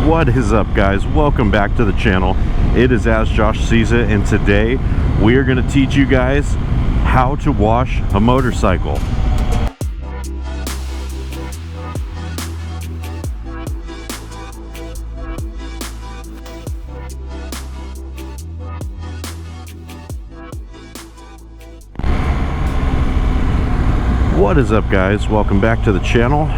What is up, guys? Welcome back to the channel. It is As Josh Sees It, and today we are going to teach you guys how to wash a motorcycle. What is up, guys? Welcome back to the channel.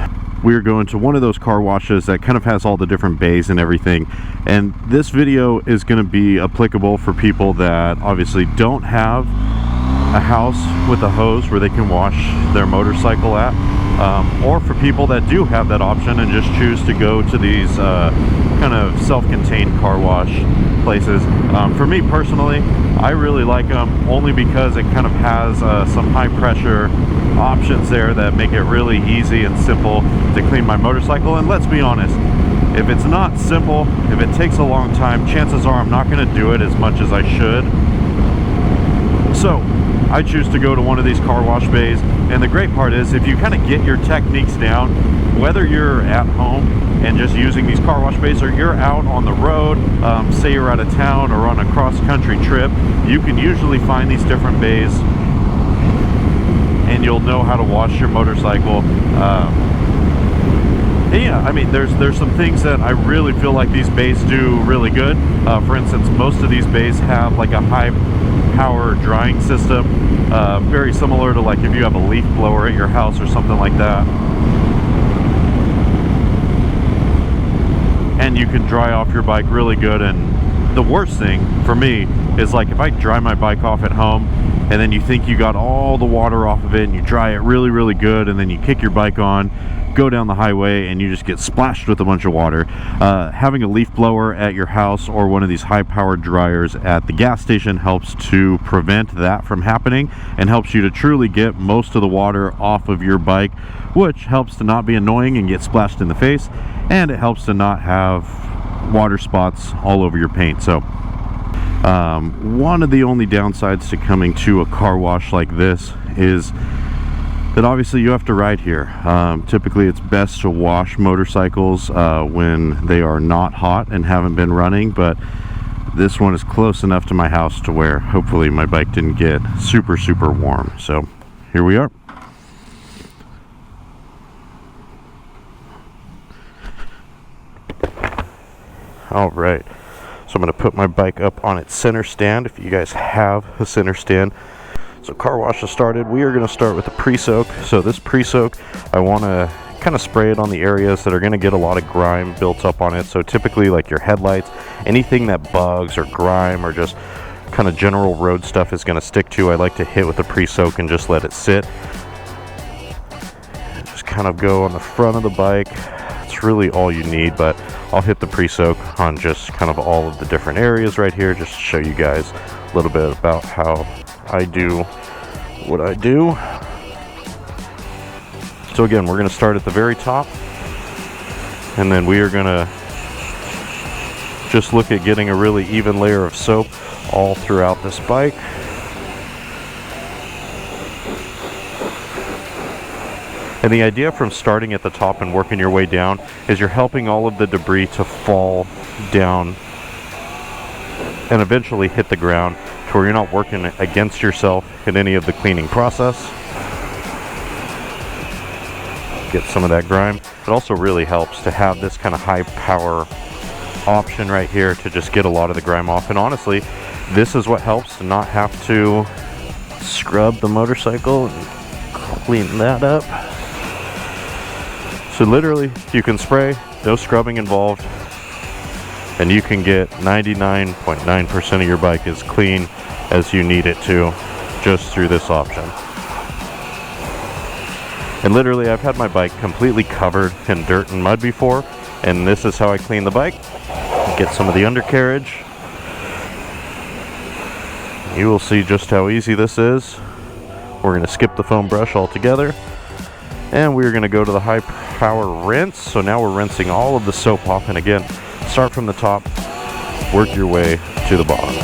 We are going to one of those car washes that kind of has all the different bays and everything, and this video is going to be applicable for people that obviously don't have a house with a hose where they can wash their motorcycle at, or for people that do have that option and just choose to go to these kind of self-contained car wash places. For me personally, I really like them only because it kind of has some high pressure options there that make it really easy and simple to clean my motorcycle. And let's be honest, if it's not simple, if it takes a long time, chances are I'm not going to do it as much as I should. So I choose to go to one of these car wash bays, and the great part is if you kind of get your techniques down, whether you're at home and just using these car wash bays, or you're out on the road, say you're out of town or on a cross-country trip, you can usually find these different bays and you'll know how to wash your motorcycle. Yeah, I mean, there's some things that I really feel like these bays do really good. For instance, most of these bays have like a high power drying system, very similar to like if you have a leaf blower at your house or something like that. And you can dry off your bike really good. And the worst thing for me is like if I dry my bike off at home and then you think you got all the water off of it and you dry it really good, and then you kick your bike on, go down the highway, and you just get splashed with a bunch of water. Having a leaf blower at your house or one of these high powered dryers at the gas station helps to prevent that from happening and helps you to truly get most of the water off of your bike, which helps to not be annoying and get splashed in the face, and it helps to not have water spots all over your paint. So one of the only downsides to coming to a car wash like this is that obviously you have to ride here. Typically it's best to wash motorcycles when they are not hot and haven't been running, but this one is close enough to my house to where hopefully my bike didn't get super warm. So here we are. All right, so I'm going to put my bike up on its center stand if you guys have a center stand. So car wash has started. We are going to start with the pre-soak. So this pre-soak, I want to kind of spray it on the areas that are going to get a lot of grime built up on it. So typically like your headlights, anything that bugs or grime or just kind of general road stuff is going to stick to, I like to hit with the pre-soak and just let it sit. Just kind of go on the front of the bike. It's really all you need, but I'll hit the pre-soak on just kind of all of the different areas right here just to show you guys a little bit about how I do what I do. So again, we're going to start at the very top, and then we are going to just look at getting a really even layer of soap all throughout this bike. And the idea from starting at the top and working your way down is you're helping all of the debris to fall down and eventually hit the ground to where you're not working against yourself in any of the cleaning process. Get some of that grime. It also really helps to have this kind of high power option right here to just get a lot of the grime off. And honestly, this is what helps to not have to scrub the motorcycle and clean that up. So literally, you can spray, no scrubbing involved, and you can get 99.9% of your bike as clean as you need it to just through this option. And literally, I've had my bike completely covered in dirt and mud before, and this is how I clean the bike. Get some of the undercarriage. You will see just how easy this is. We're going to skip the foam brush altogether, and we're going to go to the high power rinse. So now we're rinsing all of the soap off, and again, start from the top, work your way to the bottom.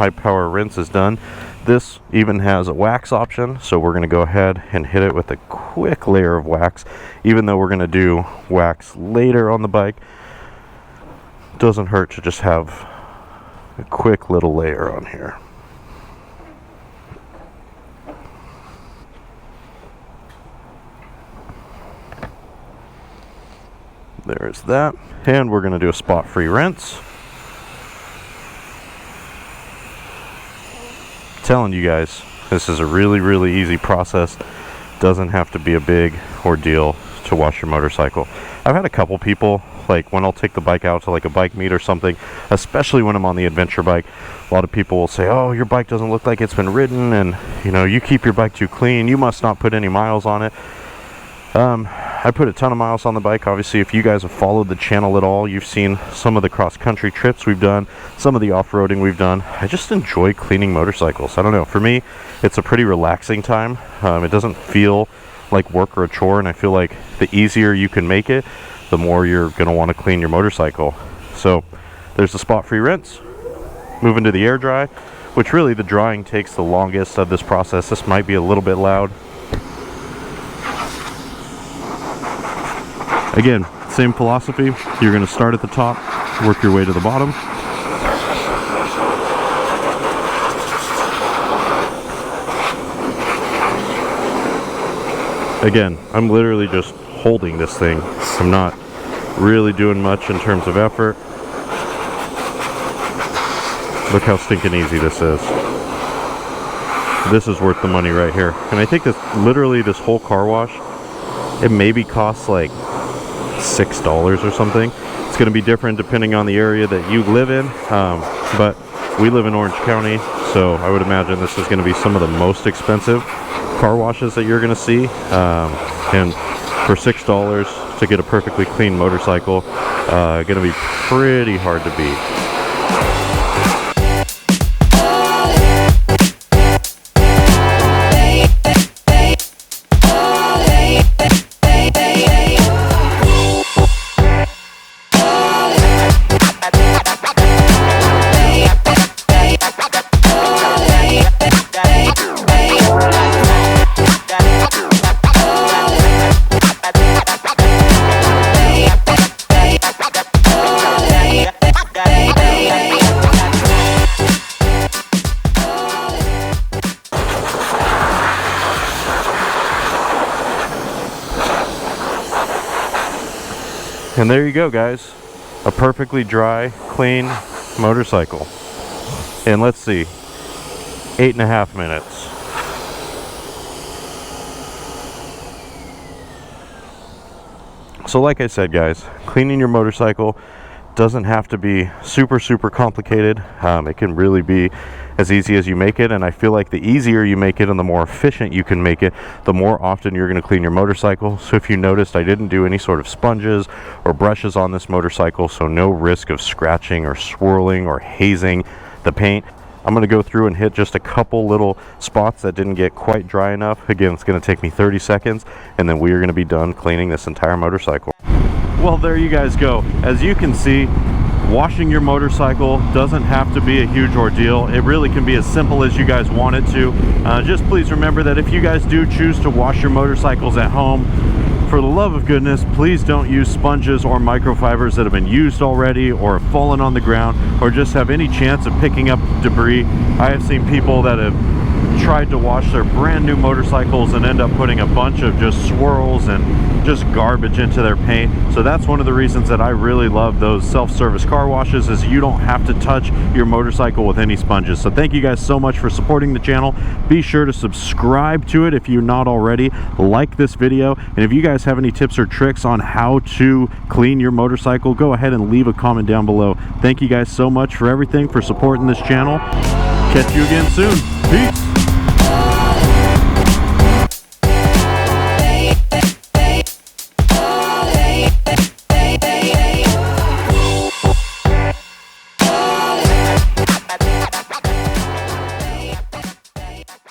high power rinse is done. This even has a wax option, so we're going to go ahead and hit it with a quick layer of wax. Even though we're going to do wax later on the bike, doesn't hurt to just have a quick little layer on here. There's that. And we're going to do a spot-free rinse. Telling you guys, this is a really easy process. Doesn't have to be a big ordeal to wash your motorcycle. I've had a couple people, like when I'll take the bike out to like a bike meet or something, especially when I'm on the adventure bike, a lot of people will say, oh, your bike doesn't look like it's been ridden, and you know, you keep your bike too clean, you must not put any miles on it. I put a ton of miles on the bike. Obviously, if you guys have followed the channel at all, you've seen some of the cross-country trips we've done, some of the off-roading we've done. I just enjoy cleaning motorcycles. I don't know, for me, it's a pretty relaxing time. It doesn't feel like work or a chore, and I feel like the easier you can make it, the more you're going to want to clean your motorcycle. So there's the spot-free rinse. Moving to the air dry, which really the drying takes the longest of this process. This might be a little bit loud. Again, same philosophy. You're going to start at the top, work your way to the bottom. Again, I'm literally just holding this thing. I'm not really doing much in terms of effort. Look how stinking easy this is. This is worth the money right here. And I think this, literally this whole car wash, it maybe costs like $6 or something. It's going to be different depending on the area that you live in, but we live in Orange County, so I would imagine this is going to be some of the most expensive car washes that you're going to see, and for $6 to get a perfectly clean motorcycle, going to be pretty hard to beat. And there you go, guys, a perfectly dry, clean motorcycle. And let's see, 8.5 minutes. So like I said, guys, cleaning your motorcycle doesn't have to be super complicated. It can really be as easy as you make it, and I feel like the easier you make it and the more efficient you can make it, the more often you're going to clean your motorcycle. So if you noticed, I didn't do any sort of sponges or brushes on this motorcycle, so no risk of scratching or swirling or hazing the paint. I'm going to go through and hit just a couple little spots that didn't get quite dry enough. Again, it's going to take me 30 seconds, and then we are going to be done cleaning this entire motorcycle. Well, there you guys go. As you can see, washing your motorcycle doesn't have to be a huge ordeal. It really can be as simple as you guys want it to. Just please remember that if you guys do choose to wash your motorcycles at home, for the love of goodness, please don't use sponges or microfibers that have been used already or have fallen on the ground or just have any chance of picking up debris. I have seen people that have tried to wash their brand new motorcycles and end up putting a bunch of just swirls and just garbage into their paint. So that's one of the reasons that I really love those self-service car washes, is you don't have to touch your motorcycle with any sponges. So thank you guys so much for supporting the channel. Be sure to subscribe to it if you're not already. Like this video, and if you guys have any tips or tricks on how to clean your motorcycle, go ahead and leave a comment down below. Thank you guys so much for everything, for supporting this channel. Catch you again soon. Peace.